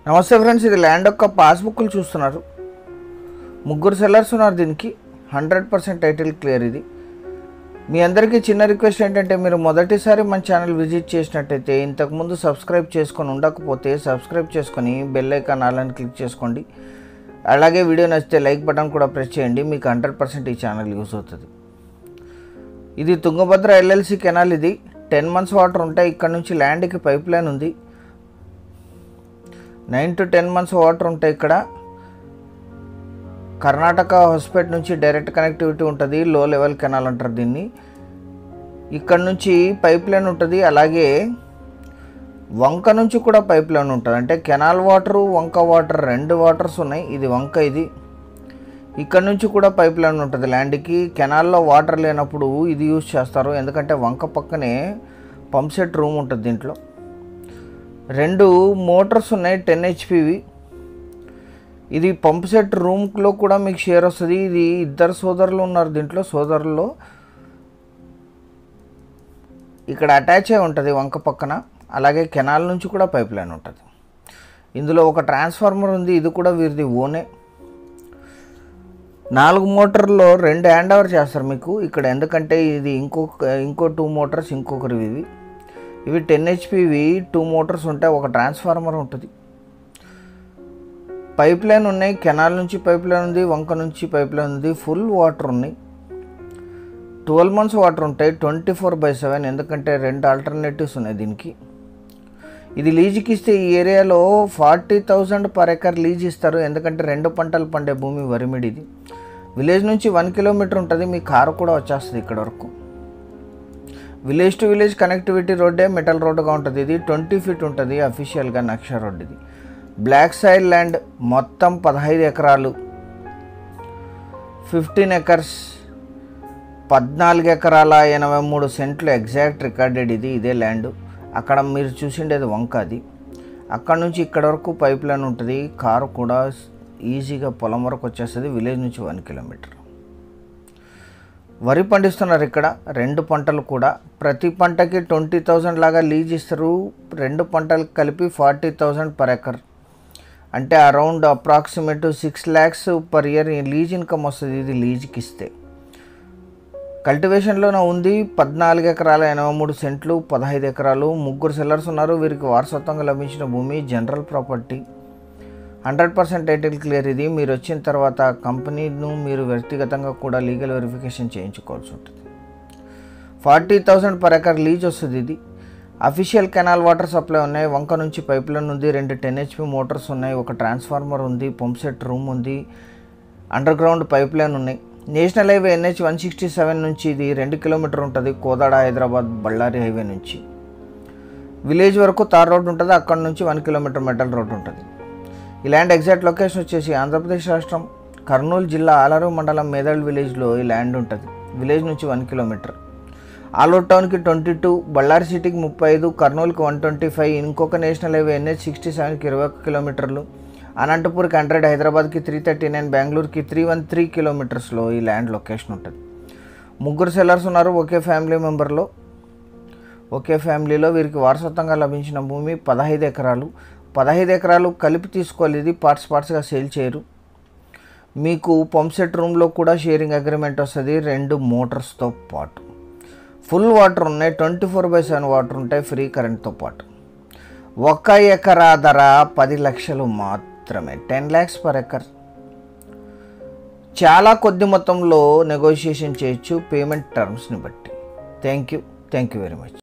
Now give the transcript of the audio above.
నమస్తే ఫ్రెండ్స్, ఇది ల్యాండ్ యొక్క పాస్బుక్లు చూస్తున్నారు. ముగ్గురు సెల్లర్స్ ఉన్నారు. దీనికి 100% టైటిల్ క్లియర్. ఇది మీ అందరికీ చిన్న రిక్వెస్ట్ ఏంటంటే, మీరు మొదటిసారి మన ఛానల్ విజిట్ చేసినట్టయితే ఇంతకుముందు సబ్స్క్రైబ్ చేసుకొని ఉండకపోతే సబ్స్క్రైబ్ చేసుకొని బెల్ ఐకాన్ ఆల్ క్లిక్ చేసుకోండి. అలాగే వీడియో నచ్చితే లైక్ బటన్ కూడా ప్రెస్ చేయండి. మీకు 100% ఈ ఛానల్ యూజ్ అవుతుంది. ఇది తుంగభద్ర LLC కెనాల్. ఇది 10 months వాటర్ ఉంటాయి. ఇక్కడ నుంచి ల్యాండ్కి పైప్ లైన్ ఉంది. 9 to 10 months వాటర్ ఉంటాయి. ఇక్కడ కర్ణాటక హాస్పిటల్ నుంచి డైరెక్ట్ కనెక్టివిటీ ఉంటుంది. లో లెవెల్ కెనాల్ అంటారు దీన్ని. ఇక్కడ నుంచి పైప్ లైన్ ఉంటుంది. అలాగే వంక నుంచి కూడా పైప్ లైన్ ఉంటుంది. అంటే కెనాల్ వాటరు, వంక వాటర్, 2 వాటర్స్ ఉన్నాయి. ఇది వంక. ఇది ఇక్కడ నుంచి కూడా పైప్ లైన్ ఉంటుంది ల్యాండ్కి. కెనాల్లో వాటర్ లేనప్పుడు ఇది యూజ్ చేస్తారు. ఎందుకంటే వంక పక్కనే పంప్ సెట్ రూమ్ ఉంటుంది. దీంట్లో 2 మోటార్స్ ఉన్నాయి, 10 HPవి. ఇది పంప్ సెట్ రూమ్లో కూడా మీకు షేర్ వస్తుంది. ఇది 2 సోదరులు ఉన్నారు దీంట్లో. సోదరుల్లో ఇక్కడ అటాచ్ అయి ఉంటుంది వంక పక్కన. అలాగే కెనాల్ నుంచి కూడా పైప్ లైన్ ఉంటుంది. ఇందులో ఒక ట్రాన్స్ఫార్మర్ ఉంది. ఇది కూడా వీరిది ఓనే. 4 మోటార్లో 2 హ్యాండ్ ఓవర్ చేస్తారు మీకు ఇక్కడ. ఎందుకంటే ఇది ఇంకో 2 మోటార్స్ ఇంకొకరివి. ఇవి 10 HPవి 2 మోటార్స్ ఉంటాయి. ఒక ట్రాన్స్ఫార్మర్ ఉంటుంది. పైప్ లైన్ ఉన్నాయి. కెనాల్ నుంచి పైప్ లైన్ ఉంది, వంక నుంచి పైప్ లైన్ ఉంది. ఫుల్ వాటర్ ఉన్నాయి. 12 months వాటర్ ఉంటాయి 24/7. ఎందుకంటే 2 ఆల్టర్నేటివ్స్ ఉన్నాయి దీనికి. ఇది లీజుకి ఇస్తే ఈ ఏరియాలో 40,000 per acre లీజ్ ఇస్తారు. ఎందుకంటే 2 పంటలు పండే భూమి వరిమిడి. ఇది విలేజ్ నుంచి 1 kilometer ఉంటుంది. మీ కారు కూడా వచ్చేస్తుంది ఇక్కడ వరకు. విలేజ్ టు విలేజ్ కనెక్టివిటీ రోడ్డే, మెటల్ రోడ్డుగా ఉంటుంది. ఇది 20 feet ఉంటుంది అఫీషియల్గా నక్ష రోడ్. ఇది బ్లాక్ సాయిల్ ల్యాండ్. మొత్తం 15 ఎకరాలు, 15 acres, 14 ఎకరాల 83 సెంట్లు ఎగ్జాక్ట్ రికార్డెడ్. ఇదే ల్యాండ్. అక్కడ మీరు చూసిండేది వంక. అది అక్కడ నుంచి ఇక్కడ వరకు పైప్ లైన్ ఉంటుంది. కారు కూడా ఈజీగా పొలం వరకు వచ్చేస్తుంది. విలేజ్ నుంచి 1 kilometer. వరి పండిస్తున్నారు ఇక్కడ. 2 పంటలు కూడా. ప్రతి పంటకి 20,000 లాగా లీజ్ ఇస్తారు. 2 పంటలకు కలిపి 40,000 per acre. అంటే around approximate 6 lakhs per year lease income వస్తుంది ఇది లీజ్కి ఇస్తే. కల్టివేషన్లోనే ఉంది. 14 ఎకరాల 83 సెంట్లు, 15 ఎకరాలు. ముగ్గురు సెల్లర్స్ ఉన్నారు. వీరికి వారసత్వంగా లభించిన భూమి జనరల్ ప్రాపర్టీ. 100% title clear. ఇది మీరు వచ్చిన తర్వాత కంపెనీను మీరు వ్యక్తిగతంగా కూడా లీగల్ వెరిఫికేషన్ చేయించుకోవాల్సి ఉంటుంది. 40,000 per acre లీజ్ వస్తుంది. ఇది అఫీషియల్ కెనాల్ వాటర్ సప్లై ఉన్నాయి. వంక నుంచి పైప్ లైన్ ఉంది. 2 10 HP మోటార్స్ ఉన్నాయి. ఒక ట్రాన్స్ఫార్మర్ ఉంది. పంప్ సెట్ రూమ్ ఉంది. అండర్ గ్రౌండ్ పైప్ లైన్ ఉన్నాయి. నేషనల్ హైవే NH 167 నుంచి ఇది 2 kilometer ఉంటుంది. కోదాడ, హైదరాబాద్, బళ్ళారి హైవే నుంచి విలేజ్ వరకు తార్ రోడ్ ఉంటుంది. అక్కడ నుంచి 1 kilometer మెటల్ రోడ్ ఉంటుంది. ఈ ల్యాండ్ ఎగ్జాక్ట్ లొకేషన్ వచ్చేసి ఆంధ్రప్రదేశ్ రాష్ట్రం కర్నూలు జిల్లా ఆలరు మండలం మేదల్ విలేజ్లో ఈ ల్యాండ్ ఉంటుంది. విలేజ్ నుంచి 1 kilometer. ఆలూరు టౌన్కి 22, బళ్ళారి సిటీకి 35, కర్నూలుకి 125. ఇంకొక నేషనల్ హైవే NH 67కి 21 kilometer. అనంతపూర్కి 100, హైదరాబాద్కి 339, బెంగళూరుకి 313 kilometersలో ఈ ల్యాండ్ లొకేషన్ ఉంటుంది. ముగ్గురు సెల్లర్స్ ఉన్నారు. ఒకే ఫ్యామిలీలో వీరికి వారసత్వంగా లభించిన భూమి 15 ఎకరాలు. 15 ఎకరాలు కలిపి తీసుకోవాలి. ఇది పార్ట్స్గా సేల్ చేయరు. మీకు పంప్ సెట్ రూమ్లో కూడా షేరింగ్ అగ్రిమెంట్ వస్తుంది 2 మోటార్స్తో పాటు. ఫుల్ వాటర్ ఉన్నాయి. 24/7 వాటర్ ఉంటాయి ఫ్రీ కరెంట్తో పాటు. 1 ఎకరా ధర 10 లక్షలు మాత్రమే. 10 lakhs per acre. చాలా కొద్ది మొత్తంలో నెగోషియేషన్ చేయొచ్చు పేమెంట్ టర్మ్స్ని బట్టి. Thank you very much.